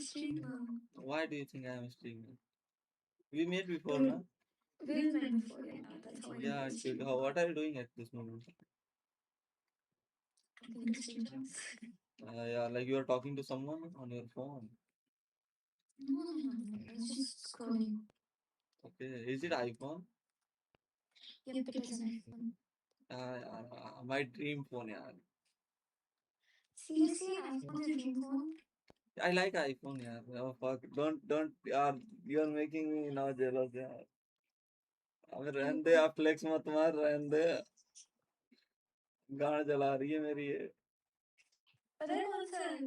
streamer. Why do you think I am a streamer? We met before, We'll na? we'll met before, yeah. That's how I know Yeah, you're a actually. streamer. What are you doing at this moment? Talking to strangers. Yeah, like you are talking to someone on your phone. No. I was just scrolling. Okay, is it iPhone? Yep, it is an iPhone. My dream phone, yeah. Seriously, an iPhone's your dream phone? I like iPhone, yeah. Oh, fuck. Don't, you're making me now jealous, yeah. अबे रहने दे, आप flex मत मार, रहने दे. गाड़ जला रही है मेरी ये. पता है कौन सा है?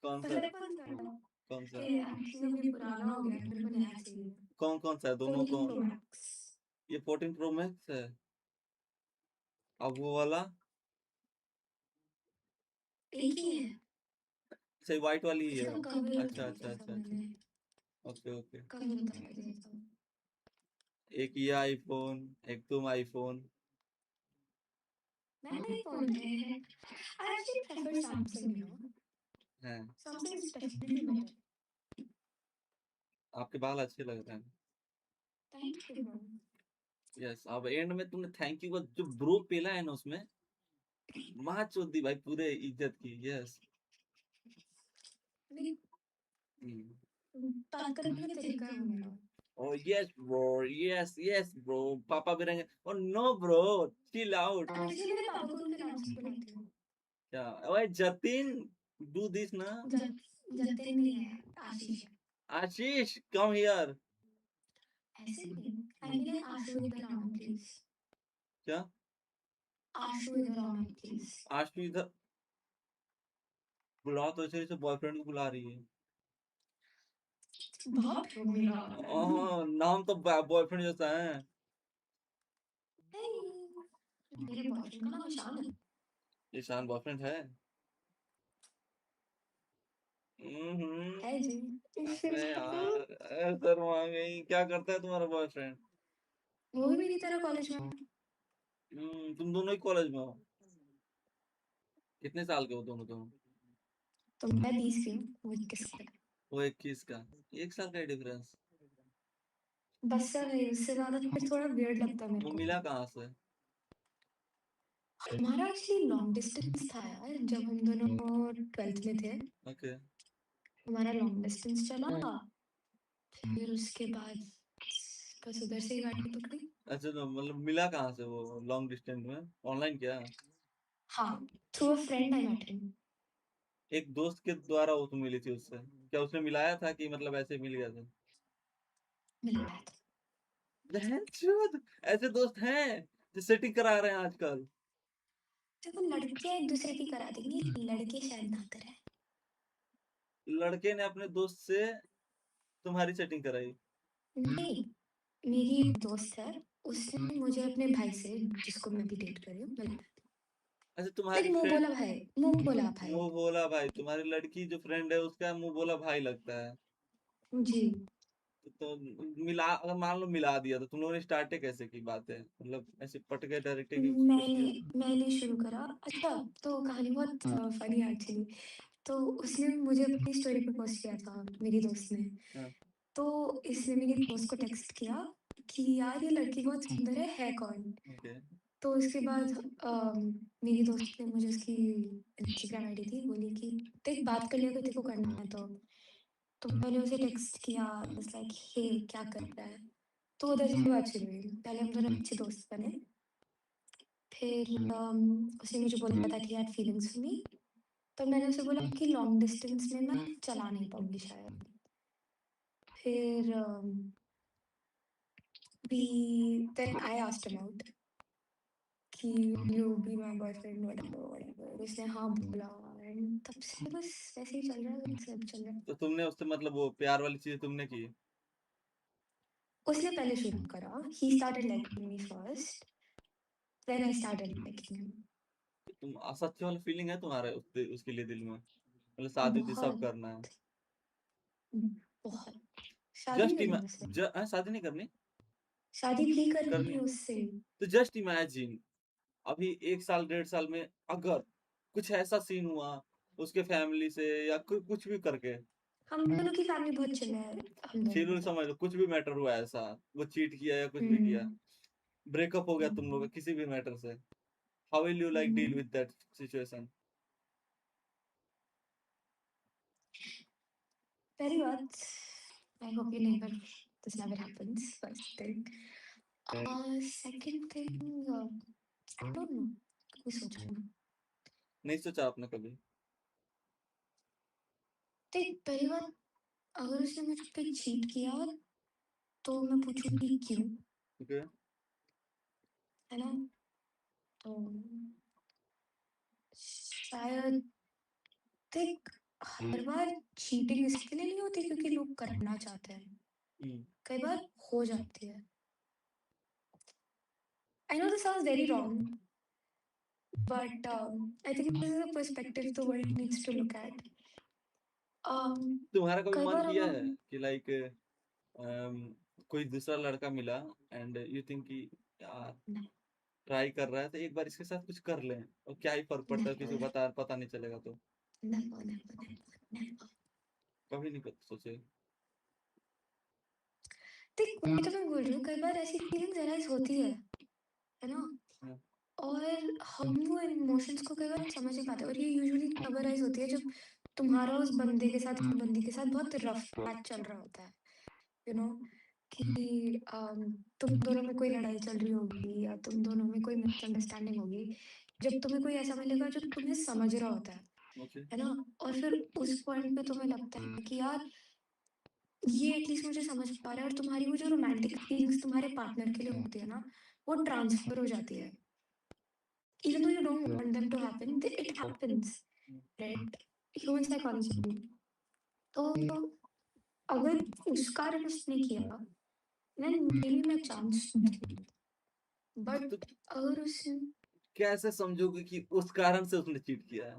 कौन सा? पता है कौन सा है? कौन सा? ये एक्चुअली अभी पुराना हो गया, मेरे को नया चाहिए। कौन सा है? दोनों 14 कौन? Pro Max। ये 14 Pro Max है. अब वो वाला एक ही है। सही व्हाइट वाली ही है. इसका कवर अच्छा उतार अच्छा दिया था अच्छा मैंने। Okay okay. कवर उतार दिया था। एक ये आईफोन, एक तुम आईफोन. मैं iPhone है। I actually prefer Samsung, you know. है. Samsung is definitely better. आपके बाल अच्छे लग रहे हैं. Thank you, bro. यस. अब एंड में तुमने थैंक यू का जो ब्रो पेला है ना उसमें माँ चोद दी भाई पूरे इज्जत की. यस. नहीं, बात करने का तरीका है वो मेरा। Oh yes bro, yes bro. पापा भी रहेंगे. Oh no bro, chill out. इसलिए मेरे पापा को उनके नाम से बुलाती हूँ। क्या? ओए जतिन, do this ना. जतिन नहीं है, आशीष है। आशीष, come here. ऐसे नहीं, I mean आशु इधर आना प्लीज। क्या? आशु इधर आना प्लीज। आशु इधर बुला तो ऐसे बॉयफ्रेंड को बुला रही है. बाप रे मेरा। नाम तो बॉयफ्रेंड जैसा है. मेरे बॉयफ्रेंड का नाम ईशान है। ईशान बॉयफ्रेंड है. है जी। अरे यार शर्मा गई. क्या करता है तुम्हारा बॉयफ्रेंड? वो भी मेरी तरह कॉलेज में। तुम दोनों ही कॉलेज में हो? कितने साल के हो दोनों तुम? तो मैं 20 की हूँ, वो 21 का। वो 21 का. 1 साल का डिफरेंस. बस सर है, उससे ज्यादा फिर थोड़ा वियर्ड लगता है मेरे वो को। मिला कहाँ से? हमारा एक्चुअली लॉन्ग डिस्टेंस था यार, जब हम दोनों 12th में थे। ओके. हमारा लॉन्ग डिस्टेंस चला, फिर उसके बाद बस उधर से ही गाड़ी पकड़ी। अच्छा तो मतलब मिला कहाँ से वो लॉन्ग डिस्टेंस में? ऑनलाइन क्या? हाँ, through a friend I met him. एक दोस्त के द्वारा वो तुम मिली थी उससे? क्या उसने मिलाया था कि मतलब ऐसे मिल गया था? मिलाया था। बहनचोद, ऐसे दोस्त हैं जो सेटिंग करा रहे हैं आजकल. देखो लड़कियां एक दूसरे की करा देंगी, लड़के शायद ना करें। लड़के ने अपने दोस्त से तुम्हारी सेटिंग कराई? नहीं, मेरी एक दोस्त है, उसने मुझे अपने भाई से, जिसको मैं भी डेट कर रही हूँ, मिलाया। अच्छा तुम्हारी मुंह फ्रेंड. बोला भाई, मुंह बोला भाई। मुंह बोला भाई. तुम्हारी लड़की जो फ्रेंड है उसका मुंह बोला भाई लगता है. जी। तो मिला, अगर मान लो मिला दिया तो तुम लोगों ने स्टार्ट कैसे की बात है? मतलब ऐसे पट गए डायरेक्ट की कुछ किया? मैंने शुरू करा। अच्छा, तो कहानी बहुत फनी है एक्चुअली। तो उसने मुझे अपनी स्टोरी पे पोस्ट किया था, मेरी दोस्त ने। हाँ. तो इसने मेरी दोस्त को टेक्स्ट किया कि यार ये लड़की बहुत सुंदर है कौन? ओके. तो उसके बाद मेरी दोस्त ने मुझे उसकी इंस्टाग्राम आईडी दी, बोली कि देख बात कर लिया, तेरे को करना है तो मैंने उसे टेक्स्ट किया, लाइक हे क्या कर रहा है? तो उधर से बात शुरू हुई। पहले हम दोनों अच्छे दोस्त बने, फिर उसने मुझे बोला था कि यार फीलिंग्स फॉर मी। तो मैंने उसे बोला कि लॉन्ग डिस्टेंस में मैं चला नहीं पाऊंगी शायद। फिर we then I asked him out कि you be my boyfriend whatever. उसने हाँ बोला, एंड तब से बस वैसे ही चल रहा है, सब चल रहा है। तो तुमने उससे मतलब वो प्यार वाली चीज तुमने की? उसने पहले शुरू करा, he started liking me first, then I started liking him. तुम सच्ची वाली फीलिंग है तुम्हारे उसके लिए दिल में? मतलब शादी उदी सब बहुत करना है? बहुत। शादी नहीं जस्ट करनी उससे, शादी नहीं करनी? शादी भी करनी करनी है उससे। तो जस्ट इमेजिन अभी 1 साल 1.5 साल में अगर कुछ ऐसा सीन हुआ उसके फैमिली से या कुछ भी करके हम दोनों की फैमिली बहुत चिल है हम दोनों चिल के समझ साथ। लो, कुछ भी मैटर हुआ ऐसा, वो चीट किया या कुछ भी किया, हम्म। ब्रेकअप हो गया तुम लोग का हम्म। किसी भी मैटर से, how will you like deal hmm. With that situation? पहली बात, I hope you never this never happens, first thing. Second thing, I don't know, कोई सोचा नहीं। नहीं सोचा आपने कभी? देख, पहली बात, अगर उसने मुझ पे चीट किया तो मैं पूछूंगी क्यों, ठीक है। है ना? तो शायद, देख, हर बार चीटिंग इसके लिए नहीं होती क्योंकि लोग करना चाहते हैं, हम्म। कई बार हो जाती है। I know this sounds very wrong, but I think this is a perspective the world needs to look at. तुम्हारा कभी कई मन बार किया है हम, कि लाइक कोई दूसरा लड़का मिला एंड यू थिंक कि यार ट्राई कर रहा है तो एक बार इसके साथ कुछ कर लें, और क्या ही फर्क पड़ता है, किसी को नेवर, पता नहीं चलेगा तो? Never, never, never, never. कभी नहीं सोचे? देख, वही तो मैं बोल रही हूँ, कई बार ऐसी फीलिंग्स अराइज होती है ना? हाँ। और हम वो इमोशंस को कई बार समझ नहीं पाते, और ये यूजुअली तब अराइज होती है जब तुम्हारा उस बंदे के साथ, उस बंदी के साथ बहुत रफ पैच चल रहा होता है, यू नो, कि तुम दोनों में कोई लड़ाई चल रही होगी या तुम दोनों में कोई मिसअंडरस्टैंडिंग होगी, जब तुम्हें कोई ऐसा मिलेगा जो तुम्हें समझ रहा होता ओके। है ना? और फिर उस पॉइंट पे तुम्हें लगता है कि यार, ये एटलीस्ट मुझे समझ पा रहा है, और तुम्हारी वो जो रोमांटिक फीलिंग्स तुम्हारे पार्टनर के लिए होती है ना, वो ट्रांसफर हो जाती है, even though you don't want them to happen, it happens, right? Human psychology। तो अगर उस कारण उसने किया, then maybe मैं चांस दूँ, तो बट अगर उसने, कैसे समझोगे कि उस कारण से उसने चीट किया है?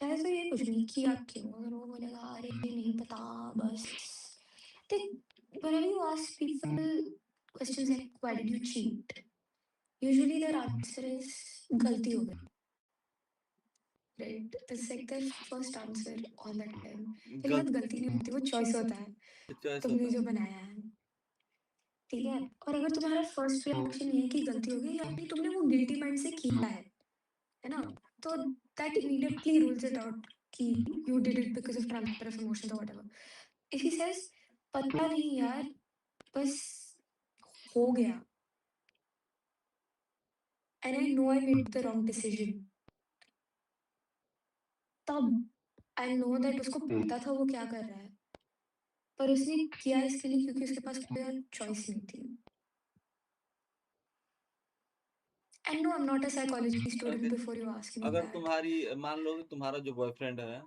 पहले तो ये पूछूंगी किया क्यों, अगर वो बोलेगा अरे नहीं पता, बस, देख, whenever you ask people questions like why did you cheat, usually their answer is गलती हो गई, right? This is like their first answer all the time। पहली बात, गलत गलती नहीं होती, वो चॉइस होता है, चॉइस तुमने होता जो है। बनाया है, ठीक है? और अगर तुम्हारा फर्स्ट रिएक्शन ये है कि गलती हो गई, यानी तुमने वो गिल्टी माइंड से किया है ना? तो that immediately rules it out कि you did it because of transfer of emotions और व्हाटएवर। इफ ही सेज पता नहीं यार, बस हो गया, and I know I made the wrong decision, तब आई नो दैट उसको पता था वो क्या कर रहा है, पर उसने किया इसके लिए क्योंकि उसके पास कोई और चॉइस नहीं थी। And no, I am not a psychology okay. Student before you ask me अगर दैट। तुम्हारी, मान लो कि तुम्हारा जो बॉयफ्रेंड है,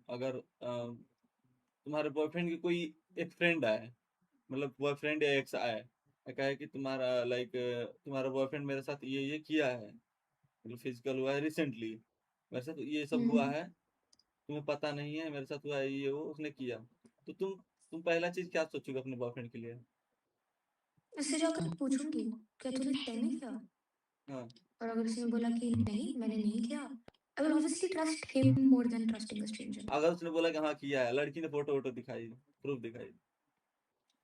अगर तुम्हारे बॉयफ्रेंड की कोई एक फ्रेंड आए, मतलब बॉयफ्रेंड या एक्स आए, कहे कि तुम्हारा लाइक तुम्हारा बॉयफ्रेंड मेरे साथ ये किया है, मतलब फिजिकल हुआ है रिसेंटली, मेरे साथ ये सब हुआ हम्म। है, तुम्हें पता नहीं है, मेरे साथ हुआ है ये वो उसने किया, तो तुम पहला चीज क्या सोचोगे अपने बॉयफ्रेंड के लिए? उससे जाकर पूछूंगी क्या तूने सही में किया, हाँ। और अगर उसने बोला कि नहीं मैंने नहीं किया, I will obviously trust him more than trusting a stranger. अगर उसने बोला कि हाँ किया है, लड़की ने फोटो वोटो दिखाई, प्रूफ दिखाई?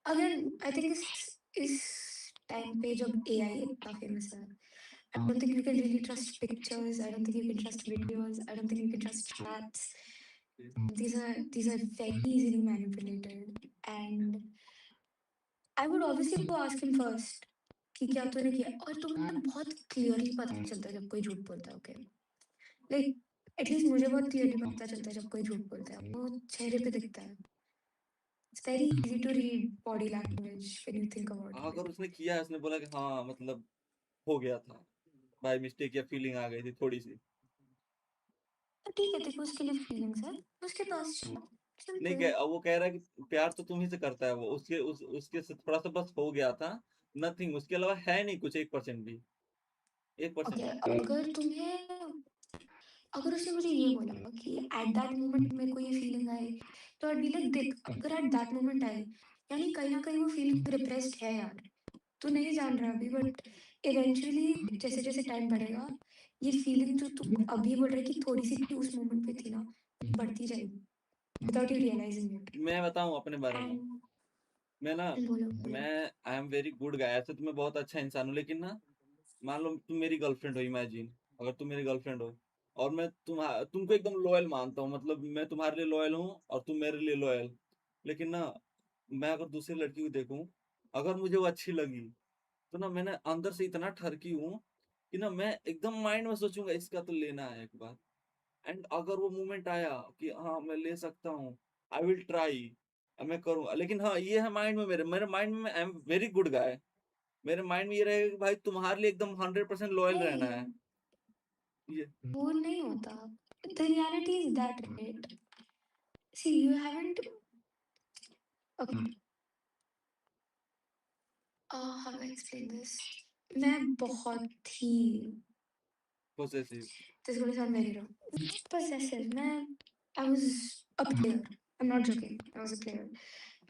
अगेन आई थिंक इस टाइम पे जब एआई इतना फेमस है, I don't think you can really trust pictures, I don't think you can trust videos, I don't think you can trust chats. These are very easily manipulated, and I would obviously go ask him first कि क्या तूने किया, और तुम्हें बहुत clearly पता चलता है जब कोई झूठ बोलता है, ओके? लाइक, एटलीस्ट मुझे बहुत क्लियरली पता चलता है जब कोई झूठ बोलता है, वो चेहरे पे दिखता है। It's very easy to read body language when you think about अगर इट। उसने किया है, उसने बोला कि हाँ मतलब हो गया था, बाय मिस्टेक या फीलिंग आ गई थी थोड़ी सी, तो ठीक है, देखो उसके लिए फीलिंग्स है, उसके पास जाओ, नहीं सिंपल। कह, वो कह रहा है कि प्यार तो तुम ही से करता है वो, उसके से थोड़ा सा बस हो गया था, नथिंग, उसके अलावा है नहीं कुछ, 1% भी, 1%। ओके, अगर उसने मुझे ये बोला कि एट दैट मोमेंट मेरे को ये फीलिंग आई, तो आई बी लाइक, देख, अगर एट दैट मोमेंट आई, यानी कहीं ना कहीं वो फीलिंग रिप्रेस्ड है यार, तू नहीं जान रहा अभी, बट इवेंचुअली जैसे जैसे टाइम बढ़ेगा, ये फीलिंग जो तू अभी बोल रहा है कि थोड़ी सी उस मोमेंट पे थी ना, बढ़ती जाएगी। without you realizing it. मैं बताऊँ अपने बारे में? And मैं ना बोलो, बोलो। मैं आई एम वेरी गुड गाय, ऐसे तो मैं बहुत अच्छा इंसान हूँ, लेकिन ना मान लो तुम मेरी गर्लफ्रेंड हो, इमेजिन अगर तुम मेरी गर्लफ्रेंड हो और मैं तुमको एकदम लॉयल मानता हूँ, मतलब मैं तुम्हारे लिए लॉयल हूँ और तुम मेरे लिए लॉयल, लेकिन ना मैं अगर दूसरी लड़की को देखूं, अगर मुझे वो अच्छी लगी, तो ना मैंने अंदर से इतना ठरकी हूँ कि ना मैं एकदम माइंड में सोचूंगा इसका तो लेना है एक बार। एंड अगर वो मोमेंट आया कि हाँ मैं ले सकता हूँ, आई विल ट्राई, मैं करूंगा, लेकिन हाँ ये है माइंड में, मेरे मेरे माइंड में आई एम वेरी गुड गाय, मेरे माइंड में ये रहेगा कि भाई तुम्हारे लिए एकदम 100% लॉयल रहना है नहीं, ये। वो नहीं होता। The reality is that, right? See, you haven't. Okay, how do I explain this? मैं बहुत ही, possessive. this is gonna sound very wrong. Not possessive. I was a player. I'm not joking. I was a player.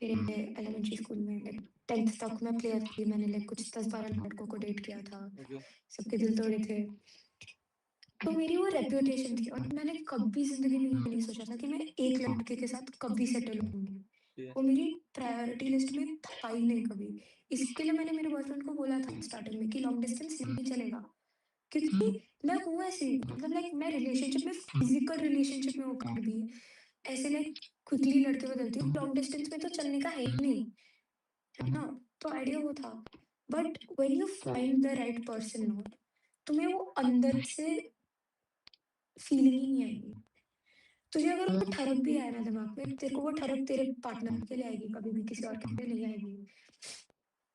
मेरे elementary school में like 10th तक मैं player थी। मैंने like कुछ 10-12 लड़कों को डेट किया था। ओके। सबके दिल तोड़े थे। तो मेरी वो रेप्यूटेशन थी और मैंने कभी ज़िंदगी में ये नहीं सोचा था कि मैं एक लड़के के साथ कभी सेटल होऊँगी। वो मेरी प्रायोरिटी लिस्ट में था ही नहीं कभी। इसके लिए मैंने मेरे बॉयफ्रेंड को बोला था स्टार्टिंग में कि लॉन्ग डिस्टेंस नहीं चलेगा। क्योंकि मैं हूँ ऐसी, मतलब लाइक मैं रिलेशनशिप में, फिजिकल रिलेशनशिप में होकर भी ऐसे लाइक क्विकली लड़के बदलती हूँ। लॉन्ग डिस्टेंस में तो चलने का है ही नहीं, है ना? तो आइडिया वो था। But when you find the right person ना, तुम्हें वो अंदर से फीलिंग ही नहीं आएगी। तुझे अगर वो ठरक भी आए ना दिमाग में, तेरे को वो ठरक तेरे पार्टनर के लिए आएगी, कभी भी किसी और के लिए नहीं आएगी।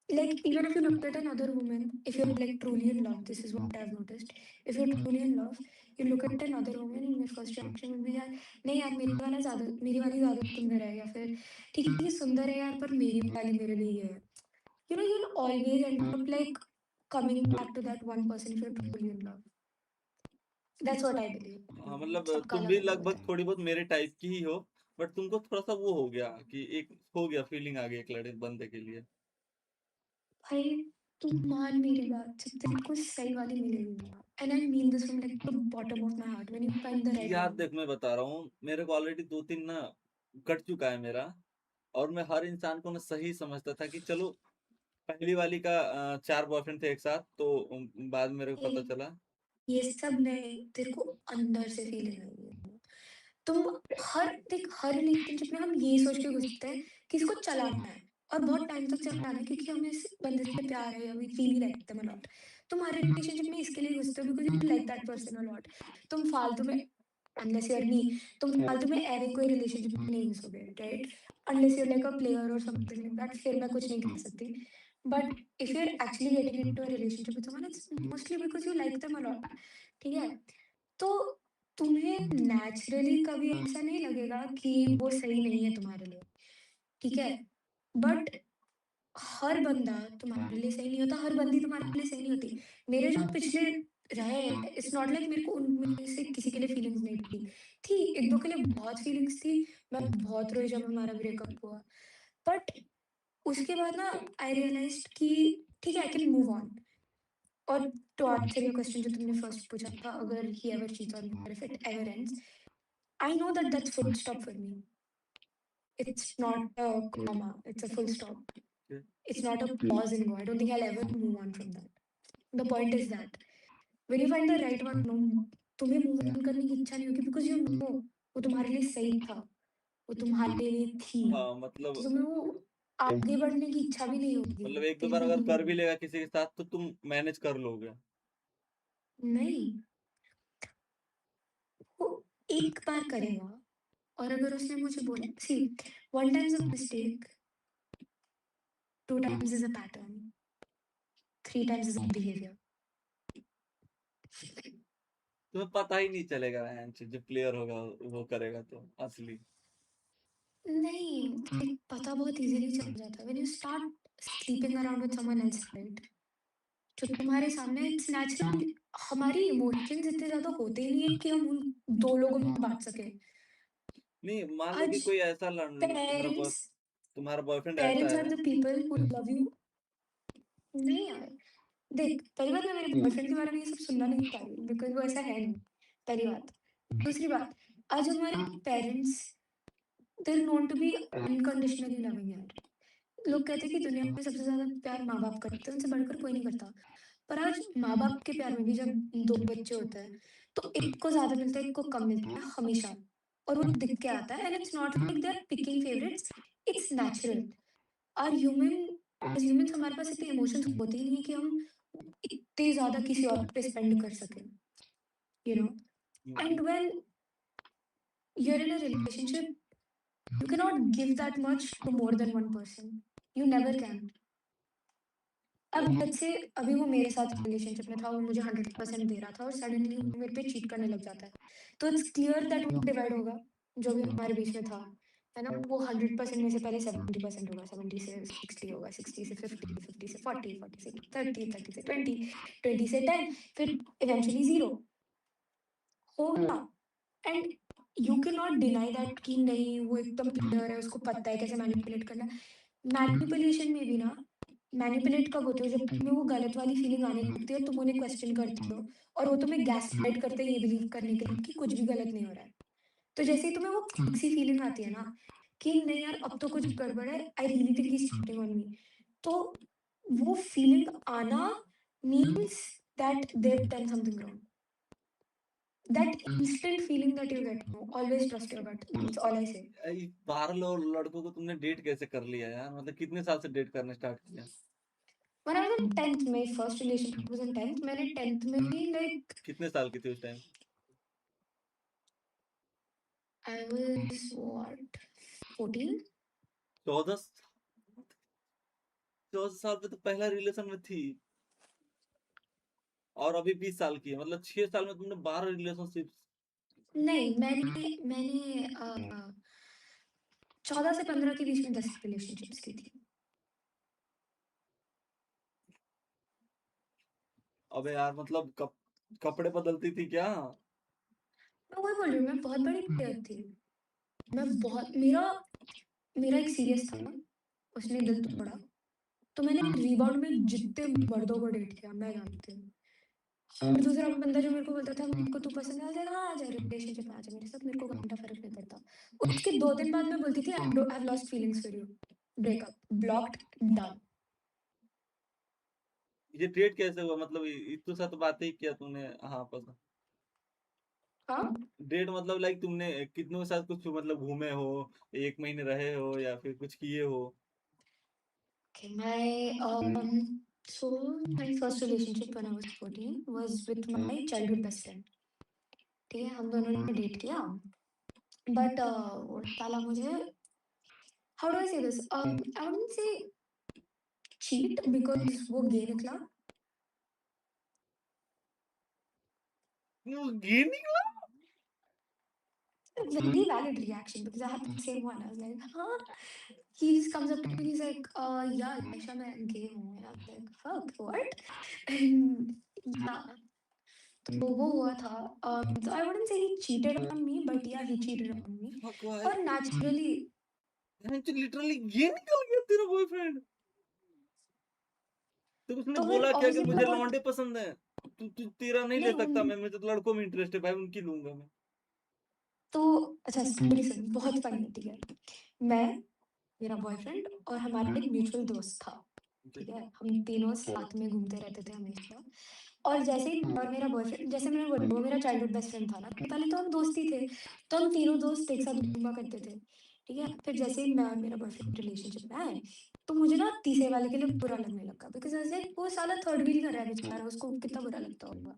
Like, even if you look at another woman, if you're like truly in love, this is what I've noticed. If you're truly in love, you look at another woman and your first reaction will be यार, नहीं यार मेरी वाली ज़्यादा सुंदर है, या फिर ठीक है ये सुंदर है यार पर मेरी वाली मेरे लिए ये है। You know, you'll always end up like coming back to that one person if you're truly in love. That's what I believe. हाँ मतलब सबका तुम अलग भी अलग होता लगभग है। थोड़ी बहुत मेरे टाइप की ही हो, बट तुमको थोड़ा सा वो हो गया कि एक हो गया, फीलिंग आ गई एक लड़के बंदे के लिए। भाई तू मान मेरी बात, जब तेरे को सही वाली मिलेगी, and I mean this from like the bottom of my heart, when you find the right यार वन। देख मैं बता रहा हूँ, मेरे को ऑलरेडी 2-3 ना कट चुका है मेरा, और मैं हर इंसान को ना सही समझता था कि चलो पहली वाली का 4 बॉयफ्रेंड थे एक साथ, तो बाद में मेरे को पता चला। ये सब नहीं, तेरे को अंदर से फीलिंग आएगी। तुम हर रिलेशनशिप में हम यही सोच के घुसते हैं कि इसको चलाना है और बहुत टाइम तक चलाना है क्योंकि हमें इस बंदे से प्यार है या we really like them a lot. तुम हर रिलेशनशिप में इसके लिए घुसते हो because you like that person a lot. तुम फालतू में, अनलेस यू आर मी, तुम फालतू में ऐवे कोई रिलेशनशिप में नहीं घुसोगे, right? Unless you are like a player और समथिंग लाइक दैट, फिर मैं कुछ नहीं कह सकती। But if you are actually getting into a relationship with someone, it's mostly because you like them a lot, ठीक है? तो तुम्हें नेचुरली कभी ऐसा नहीं लगेगा कि वो सही नहीं है तुम्हारे लिए, ठीक है? बट हर बंदा तुम्हारे लिए सही नहीं होता, हर बंदी तुम्हारे लिए सही नहीं होती। मेरे जो पिछले रहे हैं, इट्स नॉट लाइक मेरे को उनमें से किसी के लिए फीलिंग्स नहीं थी। थी, 1-2 के लिए बहुत फीलिंग्स थी, मैं बहुत रोई जब हमारा ब्रेकअप हुआ। बट उसके बाद ना आई रियलाइज़्ड कि ठीक है, आई कैन मूव ऑन। और टू आंसर योर क्वेश्चन जो तुमने फर्स्ट पूछा था, अगर he ever cheats on me और if it ever ends, I know that that's full stop for me. It's not a comma, it's a full stop. It's not a pause and go. I don't think I'll ever move on from that. The point is that when you find the right one, no, तुम्हें move on करने की इच्छा नहीं होगी because you know वो तुम्हारे लिए सही था, वो तुम्हारे लिए थी। हाँ तो मतलब तुम्हें वो आगे बढ़ने की इच्छा भी नहीं होगी, मतलब एक दो बार देखने अगर की नहीं कर भी होगी। लेगा किसी के साथ तो तुम मैनेज कर लोगे। नहीं, वो एक बार करेगा और अगर उसने मुझे बोला, see, one time is a mistake, two times is a pattern, three times is a behaviour. तुम्हें पता ही नहीं चलेगा जो प्लेयर होगा वो करेगा तो असली। नहीं, लाइक पता बहुत ईज़िली चल जाता है when you start sleeping around with someone else, right? जो तुम्हारे सामने, इट्स नेचुरल। हमारी इमोशंस इतने ज़्यादा होते ही नहीं है कि हम उन 2 लोगों में बाँट सकें। नहीं मान लो कि आज कोई ऐसा पेरेंट्स तुम्हारा बॉयफ्रेंड ऐसा पेरेंट्स आर है। The people who love you. नहीं यार, देख, पहली बात, मैं मेरे बॉयफ्रेंड के बारे में ये सब सुनना नहीं चाह रही बिकॉज़ वो ऐसा है नहीं, पहली बात। दूसरी बात, आज हमारे parents they are known to be unconditionally loving यार। लोग कहते हैं कि दुनिया में सबसे ज़्यादा प्यार माँ-बाप करते हैं, उनसे बढ़कर कोई नहीं करता। पर आज माँ-बाप के प्यार में भी जब 2 बच्चे होते हैं, तो एक को ज़्यादा मिलता है, एक को कम मिलता है हमेशा। और वो दिख के आता है and it's not like they are picking favourites, it's natural. Are human as humans हमारे पास इतने इमोशंस होते ही नहीं है कि हम इतने ज़्यादा किसी और पे स्पेंड कर सकें, you know? Hmm, and when you are in a relationship, you cannot give that much to more than one person. You never can. अब लेट्स से अभी वो मेरे साथ रिलेशनशिप में था, वो मुझे 100% दे रहा था और सडनली वो मेरे पे चीट करने लग जाता है। तो इट्स क्लियर दैट वो डिवाइड होगा, जो भी हमारे बीच में था, है ना? वो 100% में से पहले 70% होगा, 70 से 60 होगा, 60 से 50, 50 से 40, 40 से 30, 30 से 20, 20 से 10, फिर इवेंचुअली 0 होगा। And you can not deny that कि नहीं वो एकदम प्लेयर है, उसको पता है कैसे मैनिपुलेट करना है। मैनिपुलेशन में भी ना, मैनिपुलेट कब होते हो जब तुम्हें वो गलत वाली फीलिंग आने लगती है, तुम उन्हें क्वेश्चन करते हो और वो तुम्हें गैसलाइट करते हैं ये बिलीव करने के लिए कि कुछ भी गलत नहीं हो रहा है। तो जैसे ही तुम्हें वो ठीक सी फीलिंग आती है ना कि नहीं यार अब तो कुछ गड़बड़ है, I really think he is cheating on me, तो वो फीलिंग आना means that they have done something wrong. That instant feeling that you get, always trust your gut, that's all I say. 12 लड़कों को तुमने डेट कैसे कर लिया यार? मतलब कितने साल से डेट करना स्टार्ट किया? When I was in 10th, my first relationship was in 10th, मैंने 10th में ही लाइक कितने साल की थी उस टाइम? I was what 14। 14 14 साल पे तो पहला रिलेशन में थी और अभी 20 साल की है। मतलब 6 साल में तुमने 12 रिलेशनशिप्स। नहीं, मैंने 14 से 15 के बीच में 10 रिलेशनशिप्स की थी। अबे यार मतलब कपड़े बदलती थी क्या? मैं वही बोल रही हूँ, मैं बहुत बड़ी प्लेयर थी। मैं बहुत मेरा मेरा एक सीरियस था ना, उसने दिल तोड़ा, तो मैंने रीबाउंड में जितने मर्दों को डेट किया मैं जानती हूँ। और दूसरा बंदा जो मेरे को बोलता था मेरे को तू पसंद है, आ जा, हाँ, आ जा रिलेशनशिप में आ जा मेरे साथ, मेरे को घंटा फ़र्क नहीं पड़ता। उसके 2 दिन बाद मैं बोलती थी I have lost feelings for you, breakup, blocked, done. ये डेट कैसे हुआ? मतलब इतने साथ बातें ही किया तूने? हाँ, पता। हाँ? डेट मतलब लाइक तुमने कितनों के साथ कुछ मतलब घूमे हो, 1 महीने रहे हो या फिर कुछ किए हो? Okay, so my first relationship when I was 14 was with my childhood best friend. ठीक है, हम दोनों ने डेट किया, बट वो साला मुझे, हाउ डू आई से this, I wouldn't say cheat because वो गे निकला। वो गे निकला? Very valid reaction because I had the same one. I was like, huh? He just comes up to me, he's like, yeah, Aisha, मैं gay हूँ. And I was like, fuck, what? And yeah, तो वो हुआ था। So I wouldn't say he cheated on me, but yeah, he cheated on me. Fuck भाई! और naturally, यानी तो लिटरली गे निकल गया तेरा बॉयफ्रेंड। तो उसने तो फिर बोला क्या कि ऑब्वियसली मुझे बहुत, लौंडे पसंद है? तू तेरा नहीं ले नहीं सकता उन, मैं, मुझे तो लड़कों में इंटरेस्ट है भाई, उनकी लूँगा मैं। तो अच्छा स्टोरी सुन, बहुत फनी है, ठीक है। मैं, मेरा बॉयफ्रेंड और हमारा एक म्यूचुअल दोस्त था, जी। ठीक है? हम तीनों साथ में घूमते रहते थे हमेशा। और जैसे ही मैं और मेरा बॉयफ्रेंड, जैसे मैंने बोला वो मेरा चाइल्डहुड बेस्ट फ्रेंड था ना, तो पहले तो हम दोस्त ही थे, तो हम तीनों दोस्त एक साथ घूमा करते थे, ठीक है? फिर जैसे ही मैं और मेरा बॉयफ्रेंड रिलेशनशिप में आए, तो मुझे ना तीसरे वाले के लिए बुरा लगने लगा बिकॉज़ आई वाज़ लाइक वो साला थर्ड व्हील कर रहा है बेचारा, उसको कितना बुरा लगता होगा,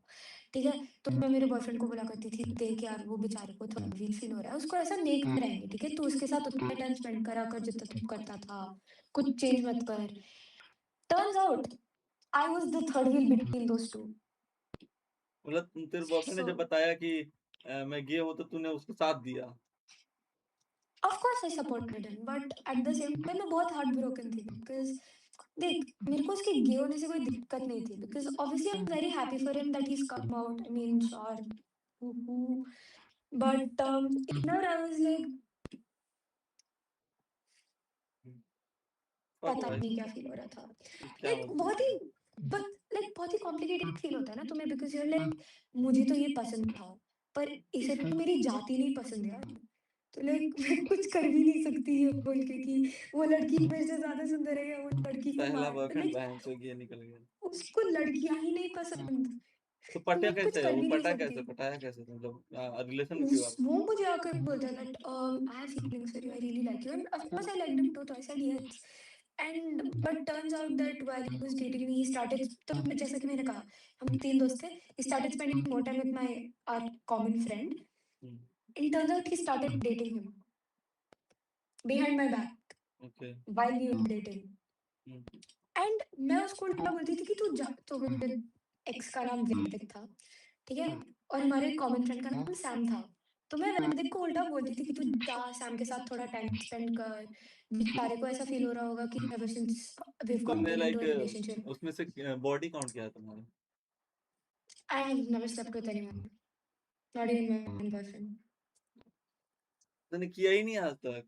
ठीक है? तो मैं मेरे बॉयफ्रेंड को बोला करती थी, देख यार वो बेचारे को थर्ड व्हील फील हो रहा है, उसको ऐसा नहीं कराएँगे, ठीक है? तू उसके साथ उतना टाइम स्पेंड करा कर जितना तू करता था, कुछ चेंज मत कर। Turns out I was the third wheel between those 2। मतलब तेरे बॉयफ्रेंड ने सो जब बताया कि मैं गे हूँ तो तूने उसको साथ दिया। Of course I supported him, but at the same time मैं बहुत हार्ट ब्रोकन थी बिकॉज़ देख मेरे को उसके गे होने से कोई दिक्कत नहीं थी because obviously I am very happy for him that he is come out, I mean sure, हूहू, but ignore I was like fuck पता भाई! नहीं क्या फ़ील हो रहा था। क्या लाइक मतलब? बहुत ही बट लाइक बहुत ही कॉम्प्लिकेटेड फ़ील होता है ना तुम्हें बिकॉज़ यू आर लाइक मुझे तो ये पसंद था, पर इसे तो मेरी जात ही नहीं पसंद यार। तो लाइक मैं कुछ कर भी नहीं सकती ये बोल के कि वो लड़की मेरे से ज़्यादा सुंदर है या वो लड़की को पहला मार बॉयफ्रेंड लाइक बहनचोद ये निकल गया। उसको लड़कियाँ ही नहीं पसंद, तो तो पटा मैं कुछ कैसे? कर वो भी नहीं पटा सकती। कैसे? पटाया कैसे? मतलब रिलेशन में क्यों आ गए? वो मुझे आकर बोलता है that I have feelings for you, I really like you and of course I liked him too, तो I said yes. And but turns out that while he was dating me he started, तो जैसा कि मैंने कहा हम 3 दोस्त थे, he started spending more time with my our common friend हुँ, and turns out he started dating him behind my back okay. While we were dating. Hmm, and मैं उसको उल्टा बोलती थी कि तू जा, तो मेरे एक्स का नाम वैदिक था, ठीक है? और हमारे कॉमन फ्रेंड का नाम सैम था। तो मैं वैदिक को उल्टा बोलती थी कि तू जा सैम के साथ थोड़ा टाइम स्पेंड कर। बेचारे को ऐसा फ़ील हो रहा होगा कि एवर सिंस वी हैव तुमने gotten into like a relationship उसमें से बॉडी काउंट क्या है तुम्हारा? I have never slept with anyone, not even my own boyfriend. तूने किया ही नहीं आज तक।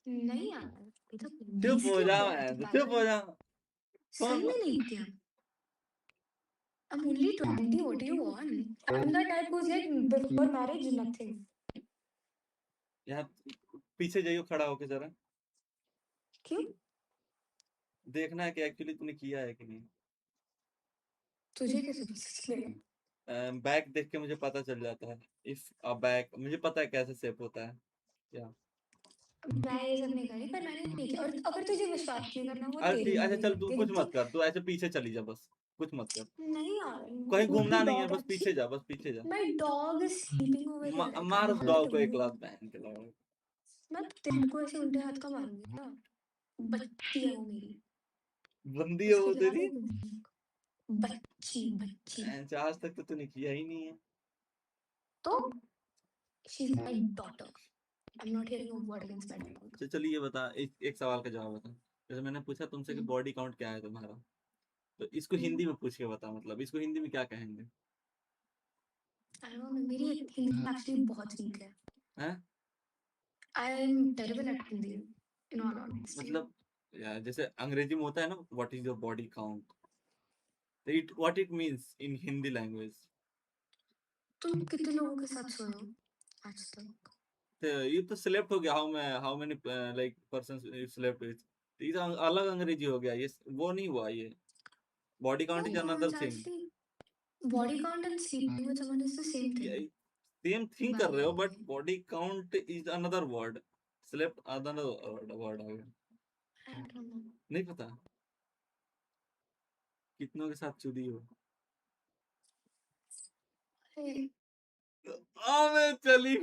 नहीं यार, अभी तक चुप 20 हो के जा हो गए तो बहन चुप पागल हो है। जा। सही कौन में नहीं किया। I'm only 20, what do you want? I'm the type who's like before marriage nothing. यहाँ पीछे जाइयो खड़ा होके ज़रा। क्यों? देखना है कि एक्चुअली तूने किया है कि नहीं। तुझे कैसे पता चलेगा? बैक देख के मुझे पता चल जाता है। इफ अ बैक मुझे पता है कैसे शेप होता है। या मैं ये सब नहीं करी, पर मैंने नहीं किया, और अगर तुझे विश्वास नहीं करना वो अरे तेरी ठीक अच्छा मर्ज़ी चल तू लगती है कुछ तो। मत कर। तू ऐसे पीछे चली जा बस। कुछ मत कर। नहीं यार, कहीं मेरी घूमना नहीं है डॉग बस पीछे एक्चुअली, जा बस पीछे जा। My dog is sleeping over here like I मार उस वांट डॉग टू को एक मूव। लात बहन के लौड़े। मैं तेरे को ऐसे उल्टे हाथ का मारूंगी ना, बच्ची है वो मेरी, बंदी है उसके वो खिलाफ तेरी? एक बच्ची बच्ची। आज तक तो तूने किया ही नहीं है। तो she is my daughter, I am not hearing a word against my dog. अच्छा चलिए ये बता एक एक सवाल का जवाब बता। जैसे मैंने पूछा तुमसे कि बॉडी काउंट क्या है तुम्हारा, तो इसको हिंदी में पूछ के बता। मतलब इसको हिंदी में क्या कहेंगे? आई डोंट नो, मेरी हिंदी एक्चुअली बहुत वीक है। हैं? I am terrible at Hindi in all honesty. मतलब यार जैसे अंग्रेजी में होता है ना what is your body count, it what it means in Hindi language. तुम कितने लोगों के साथ सोए हो आज तक? तो ये तो स्लेप्ट हो गया। How many like person you slept with. ये तो अलग अंग्रेजी हो गया। ये वो नहीं हुआ ये। Body count No, is another it's thing. actually body count and sleeping with someone is the same thing. Same thing कर रहे हो Bye. But body count is another word. Slept another word आ गया। I don't know. नहीं पता कितनों के साथ चुदी हो? Hey, अबे चली